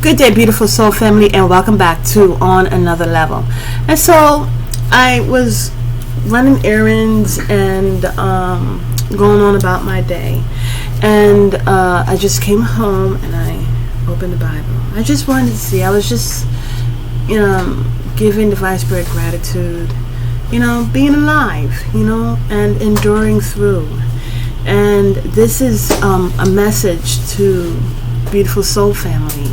Good day, beautiful soul family, and welcome back to On Another Level. And so I was running errands and going on about my day, and I just came home and I opened the Bible. I just wanted to see. I was just giving Divine Spirit gratitude, being alive, and enduring through. And this is a message to beautiful soul family.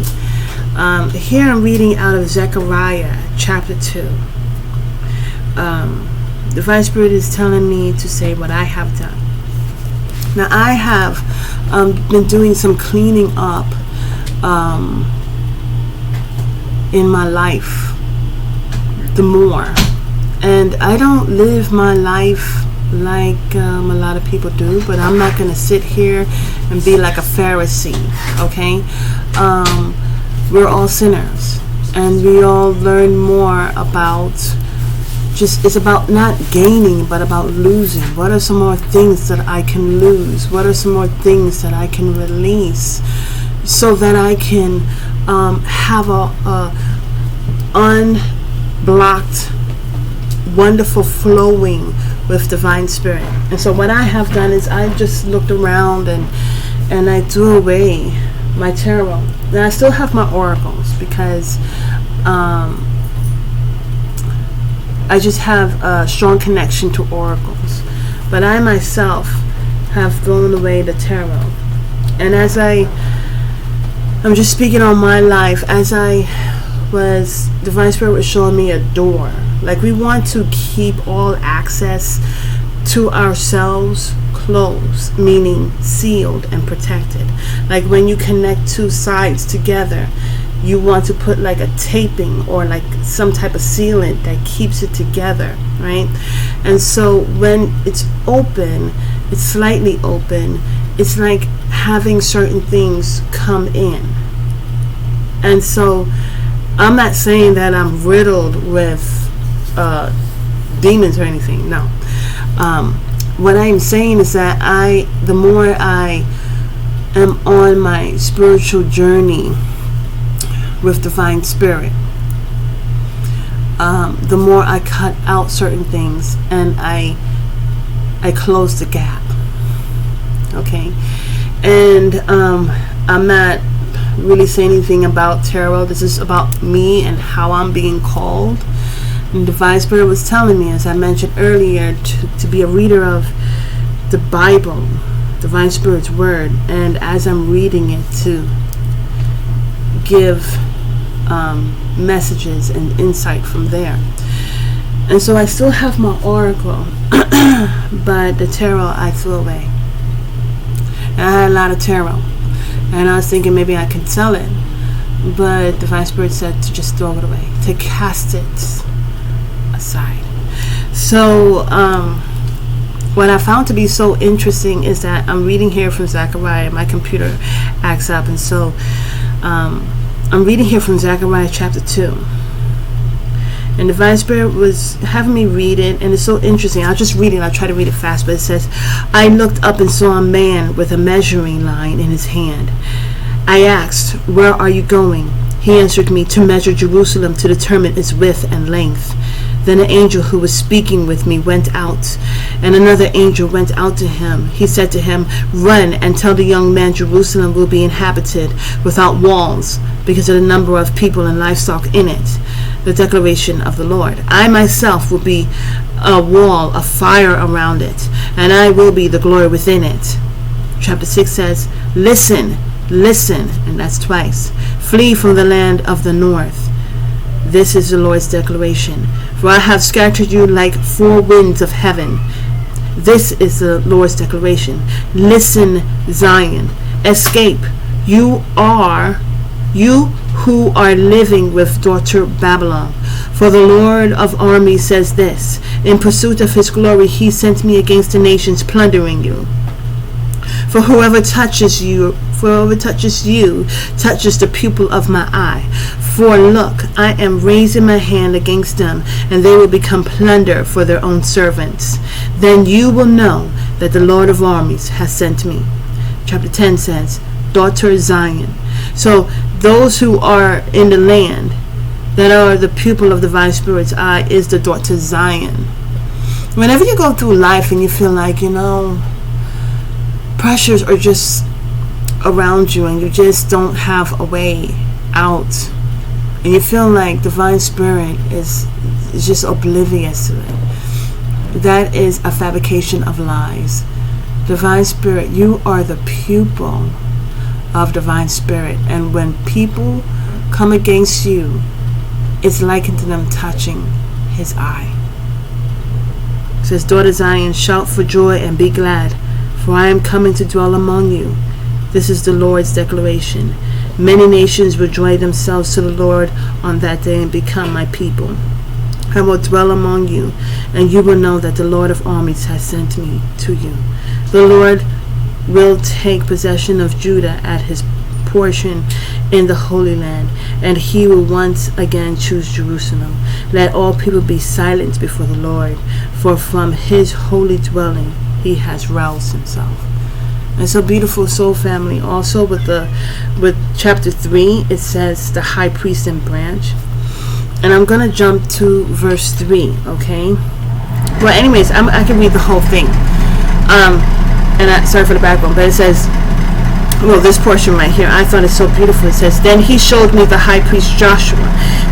Here I'm reading out of Zechariah chapter 2. The Divine Spirit is telling me to say what I have done. Now I have been doing some cleaning up in my life the more. And I don't live my life like a lot of people do, but I'm not going to sit here and be like a Pharisee, okay? We're all sinners, and we all learn more about it's about not gaining, but about losing. What are some more things that I can lose? What are some more things that I can release so that I can have a unblocked, wonderful flowing with Divine Spirit? And so what I have done is I just looked around and I threw away my tarot. Now I still have my oracles because I just have a strong connection to oracles. But I myself have thrown away the tarot. And as I'm just speaking on my life, as Divine Spirit was showing me a door. Like, we want to keep all access to ourselves closed, meaning sealed and protected. Like when you connect two sides together, you want to put like a taping or like some type of sealant that keeps it together, right? And so when it's open, it's slightly open, it's like having certain things come in. And so I'm not saying that I'm riddled with demons or anything, no. What I'm saying is that the more I am on my spiritual journey with Divine Spirit, the more I cut out certain things and I close the gap. Okay? And I'm not really saying anything about tarot. This is about me and how I'm being called. And Divine Spirit was telling me, as I mentioned earlier, to be a reader of the Bible, Divine Spirit's Word, and as I'm reading it, to give messages and insight from there. And so I still have my oracle, but the tarot I threw away. And I had a lot of tarot, and I was thinking maybe I could sell it, but Divine Spirit said to just throw it away, to cast it aside. So what I found to be so interesting is that I'm reading here from Zechariah. My computer acts up, and so I'm reading here from Zechariah chapter 2. And Divine Spirit was having me read it, and it's so interesting. I'll just read it. I'll try to read it fast, but it says, I looked up and saw a man with a measuring line in his hand. I asked, where are you going? He answered me, to measure Jerusalem, to determine its width and length. Then an angel who was speaking with me went out, and another angel went out to him. He said to him, run and tell the young man Jerusalem will be inhabited without walls, because of the number of people and livestock in it. The declaration of the Lord. I myself will be a wall of fire around it, and I will be the glory within it. Chapter 6 says, listen, and that's twice. Flee from the land of the north. This is the Lord's declaration. For I have scattered you like four winds of heaven. This is the Lord's declaration. Listen, Zion. Escape. You who are living with daughter Babylon. For the Lord of armies says this, in pursuit of his glory he sent me against the nations, plundering you. For whoever touches you touches the pupil of my eye. For look, I am raising my hand against them, and they will become plunder for their own servants. Then you will know that the Lord of armies has sent me. Chapter 10 says, Daughter Zion, So those who are in the land that are the pupil of divine spirit's eye is the daughter Zion. Whenever you go through life and you feel like, pressures are just around you and you just don't have a way out, and you feel like divine spirit is just oblivious to it, that is a fabrication of lies. Divine spirit, you are the pupil of divine spirit, and when people come against you, it's likened to them touching his eye. It says, daughter Zion, shout for joy and be glad, for I am coming to dwell among you. This is the Lord's declaration. Many nations will join themselves to the Lord on that day and become my people. I will dwell among you, and you will know that the Lord of armies has sent me to you. The Lord will take possession of Judah at his portion in the Holy Land, and he will once again choose Jerusalem. Let all people be silent before the Lord, for from his holy dwelling he has roused himself. And so, beautiful soul family, also with chapter 3, it says the high priest and branch. And I'm going to jump to verse 3, okay? Well, anyways, I can read the whole thing. Sorry for the background, but it says, well, this portion right here, I thought it's so beautiful. It says, then he showed me the high priest Joshua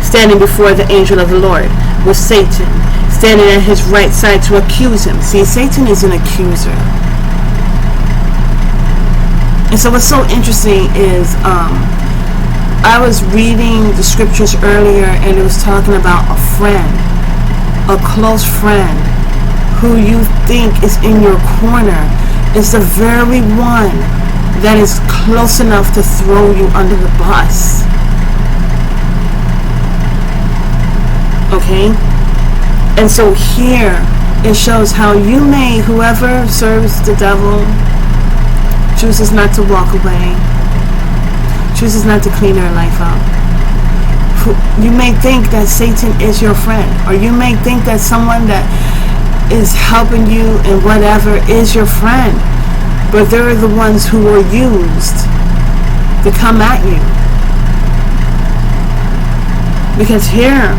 standing before the angel of the Lord with Satan standing at his right side to accuse him. See, Satan is an accuser. And so what's so interesting is I was reading the scriptures earlier, and it was talking about a friend, a close friend who you think is in your corner is the very one that is close enough to throw you under the bus. Okay? And so here it shows how whoever serves the devil chooses not to walk away, chooses not to clean their life up. You may think that Satan is your friend, or you may think that someone that is helping you and whatever is your friend, but they're the ones who were used to come at you. Because here,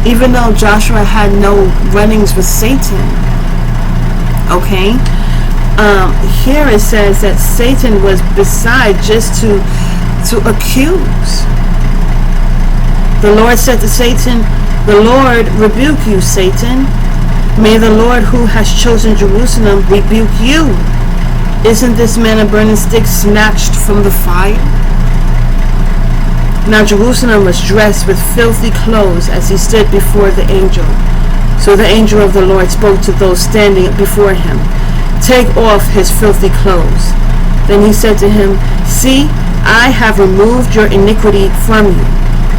even though Joshua had no runnings with Satan, okay, here it says that Satan was beside just to accuse. The Lord said to Satan, the Lord rebuke you, Satan. May the Lord who has chosen Jerusalem rebuke you. Isn't this man a burning stick snatched from the fire? Now Jerusalem was dressed with filthy clothes as he stood before the angel. So the angel of the Lord spoke to those standing before him, take off his filthy clothes. Then he said to him, see, I have removed your iniquity from you,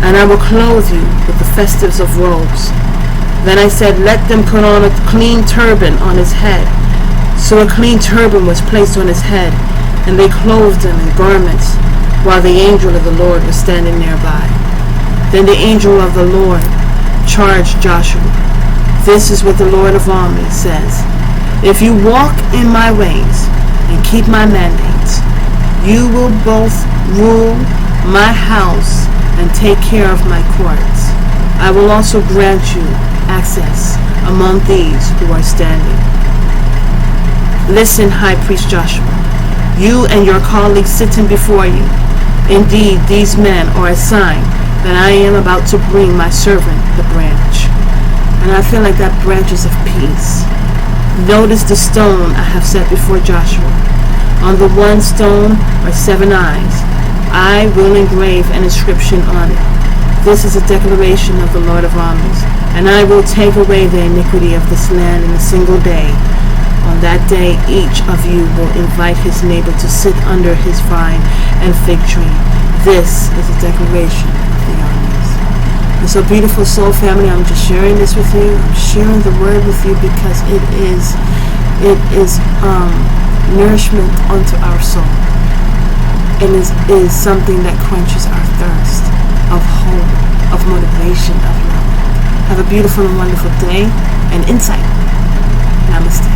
and I will clothe you with the festives of robes. Then I said, let them put on a clean turban on his head. So a clean turban was placed on his head, and they clothed him in garments, while the angel of the Lord was standing nearby. Then the angel of the Lord charged Joshua, this is what the Lord of armies says, if you walk in my ways and keep my mandates, you will both rule my house and take care of my courts. I will also grant you access among these who are standing. Listen, High Priest Joshua, you and your colleagues sitting before you. Indeed, these men are a sign that I am about to bring my servant, the branch. And I feel like that branch is of peace. Notice the stone I have set before Joshua. On the one stone are 7 eyes. I will engrave an inscription on it. This is a declaration of the Lord of armies, and I will take away the iniquity of this land in a single day. On that day, each of you will invite his neighbor to sit under his vine and fig tree. This is a declaration of the armies. And so, beautiful soul family, I'm just sharing this with you. I'm sharing the word with you because it is nourishment unto our soul. And is something that quenches our thirst of hope, of motivation, of love. Have a beautiful and wonderful day and insight. Namaste.